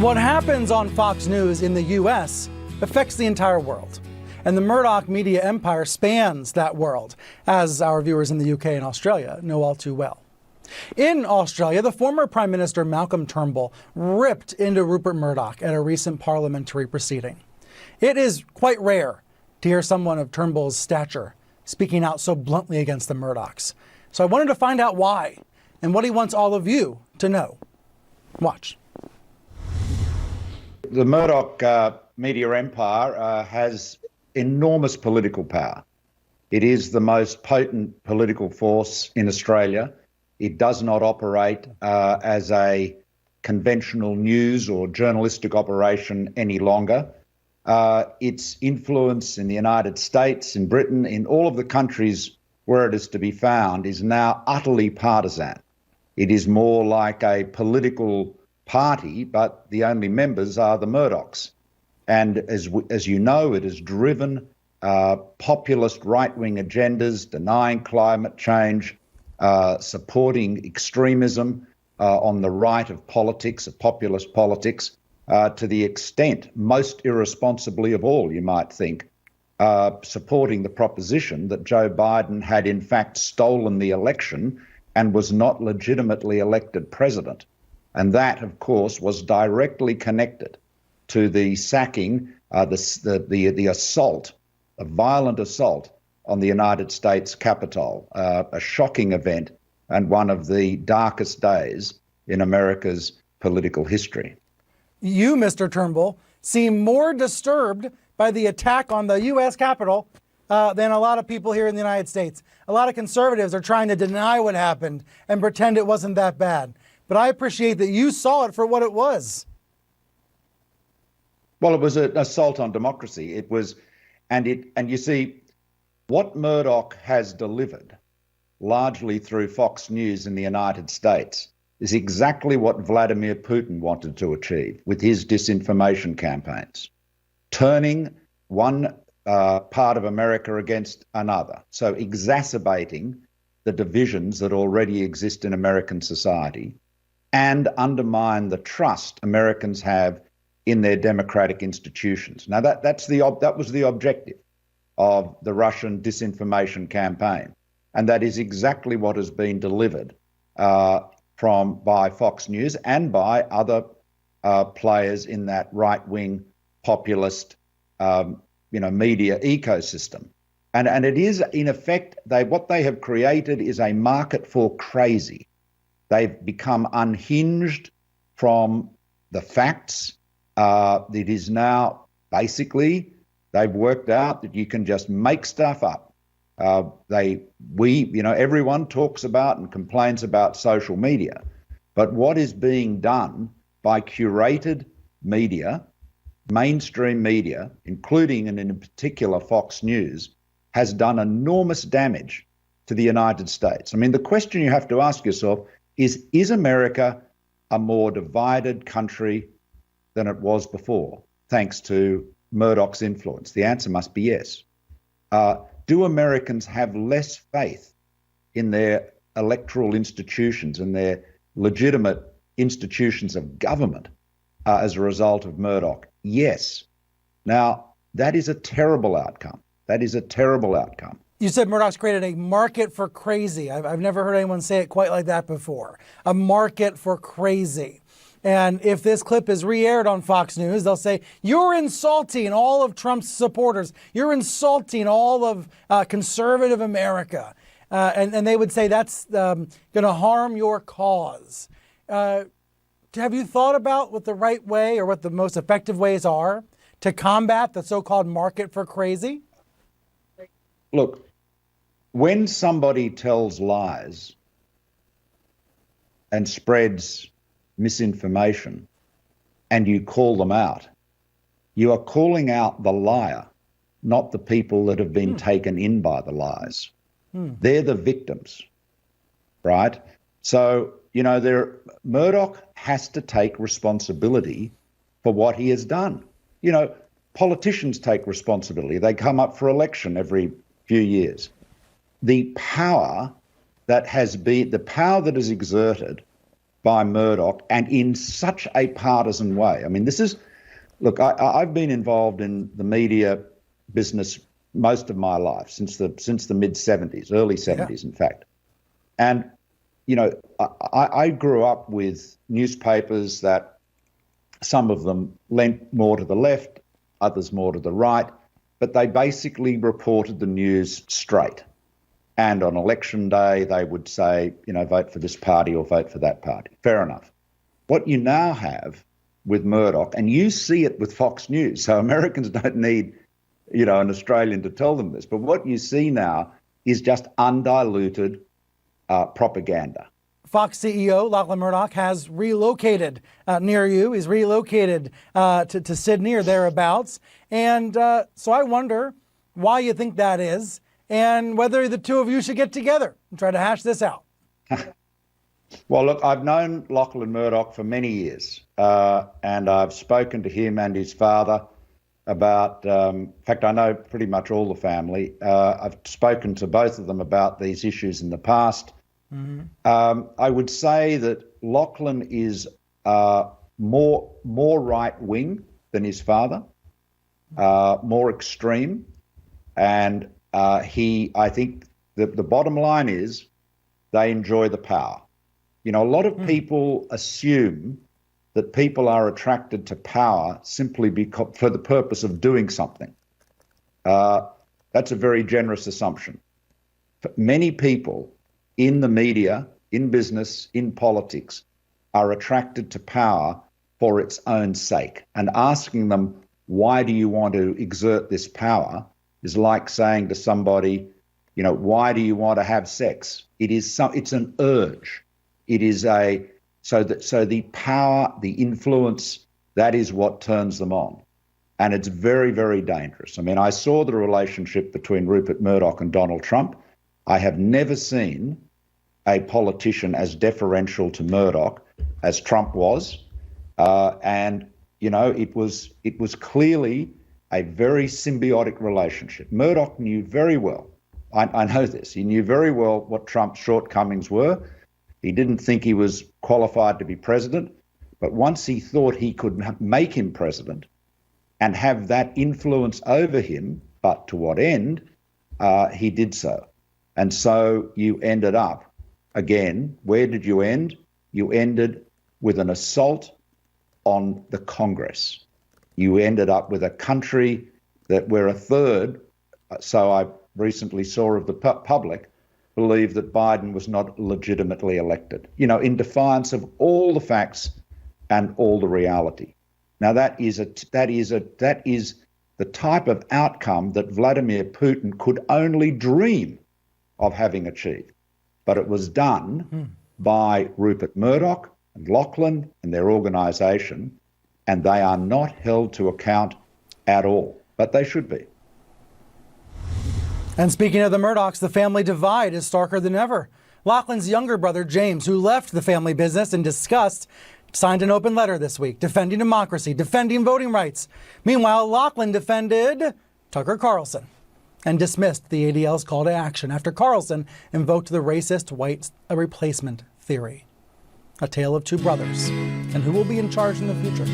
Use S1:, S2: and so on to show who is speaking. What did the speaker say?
S1: What happens on Fox News in the U.S. affects the entire world. And the Murdock media empire spans that world, as our viewers in the UK and Australia know all too well. In Australia, the former Prime Minister Malcolm Turnbull ripped into Rupert Murdock at a recent parliamentary proceeding. It is quite rare to hear someone of Turnbull's stature speaking out so bluntly against the Murdocks. So I wanted to find out why and what he wants all of you to know. Watch.
S2: The Murdock media empire has enormous political power. It is the most potent political force in Australia. It does not operate as a conventional news or journalistic operation any longer. Its influence in the United States, in Britain, in all of the countries where it is to be found is now utterly partisan. It is more like a political party, but the only members are the Murdocks. And as you know, it has driven populist right-wing agendas, denying climate change, supporting extremism on the right of politics, of populist politics, to the extent, most irresponsibly of all, you might think, supporting the proposition that Joe Biden had in fact stolen the election and was not legitimately elected president. And that, of course, was directly connected to the sacking, the assault, a violent assault on the United States Capitol, a shocking event and one of the darkest days in America's political history.
S1: You, Mr. Turnbull, seem more disturbed by the attack on the U.S. Capitol than a lot of people here in the United States. A lot of conservatives are trying to deny what happened and pretend it wasn't that bad. But I appreciate that you saw it for what it was.
S2: Well, it was an assault on democracy. It was, and you see, what Murdoch has delivered, largely through Fox News in the United States, is exactly what Vladimir Putin wanted to achieve with his disinformation campaigns, turning one part of America against another, so exacerbating the divisions that already exist in American society and undermine the trust Americans have in their democratic institutions. Now, that was the objective of the Russian disinformation campaign, and that is exactly what has been delivered by Fox News and by other players in that right-wing populist, media ecosystem. And it is, in effect, what they have created is a market for crazy. They've become unhinged from the facts. It is now basically, they've worked out that you can just make stuff up. Everyone talks about and complains about social media, but what is being done by curated media, mainstream media, including and in particular Fox News, has done enormous damage to the United States. I mean, the question you have to ask yourself is America a more divided country than it was before, thanks to Murdoch's influence? The answer must be yes. Do Americans have less faith in their electoral institutions and their legitimate institutions of government as a result of Murdoch? Yes. Now, that is a terrible outcome. That is a terrible outcome.
S1: You said Murdoch's created a market for crazy. I've never heard anyone say it quite like that before. A market for crazy. And if this clip is re-aired on Fox News, they'll say, you're insulting all of Trump's supporters. You're insulting all of conservative America. And they would say that's going to harm your cause. Have you thought about what the right way or what the most effective ways are to combat the so-called market for crazy?
S2: Look, when somebody tells lies and spreads misinformation and you call them out, you are calling out the liar, not the people that have been taken in by the lies. They're the victims, right? So, Murdoch has to take responsibility for what he has done. Politicians take responsibility. They come up for election every few years. The power that has exerted by Murdoch, and in such a partisan way. I mean, look, I've been involved in the media business most of my life, since the mid-'70s, early 70s, in fact. And, I grew up with newspapers that some of them leant more to the left, others more to the right, but they basically reported the news straight. And on election day, they would say, vote for this party or vote for that party. Fair enough. What you now have with Murdoch, and you see it with Fox News, so Americans don't need, an Australian to tell them this, but what you see now is just undiluted propaganda.
S1: Fox CEO Lachlan Murdock has relocated near you. He's relocated to Sydney or thereabouts. And so I wonder why you think that is, and whether the two of you should get together and try to hash this out.
S2: Well, look, I've known Lachlan Murdock for many years, and I've spoken to him and his father about, in fact, I know pretty much all the family. I've spoken to both of them about these issues in the past. Mm-hmm. I would say that Lachlan is more right-wing than his father, more extreme, and I think the bottom line is they enjoy the power. A lot of people assume that people are attracted to power simply for the purpose of doing something. That's a very generous assumption. Many people in the media, in business, in politics, are attracted to power for its own sake. And asking them, why do you want to exert this power, is like saying to somebody, why do you want to have sex? It's an urge. It is so the power, the influence, that is what turns them on. And it's very, very dangerous. I mean, I saw the relationship between Rupert Murdoch and Donald Trump. I have never seen a politician as deferential to Murdoch as Trump was. And it was clearly a very symbiotic relationship. Murdoch knew very well, I know this, he knew very well what Trump's shortcomings were. He didn't think he was qualified to be president, but once he thought he could make him president and have that influence over him, but to what end, he did so. And so you ended up, again, where did you end? You ended with an assault on the Congress. You ended up with a country where a third, so I recently saw of the public, believe that Biden was not legitimately elected, in defiance of all the facts and all the reality. Now that is the type of outcome that Vladimir Putin could only dream of having achieved. But it was done by Rupert Murdoch and Lachlan and their organisation, and they are not held to account at all, but they should be.
S1: And speaking of the Murdocks, the family divide is starker than ever. Lachlan's younger brother, James, who left the family business in disgust, signed an open letter this week defending democracy, defending voting rights. Meanwhile, Lachlan defended Tucker Carlson and dismissed the ADL's call to action after Carlson invoked the racist white replacement theory. A tale of two brothers, and who will be in charge in the future.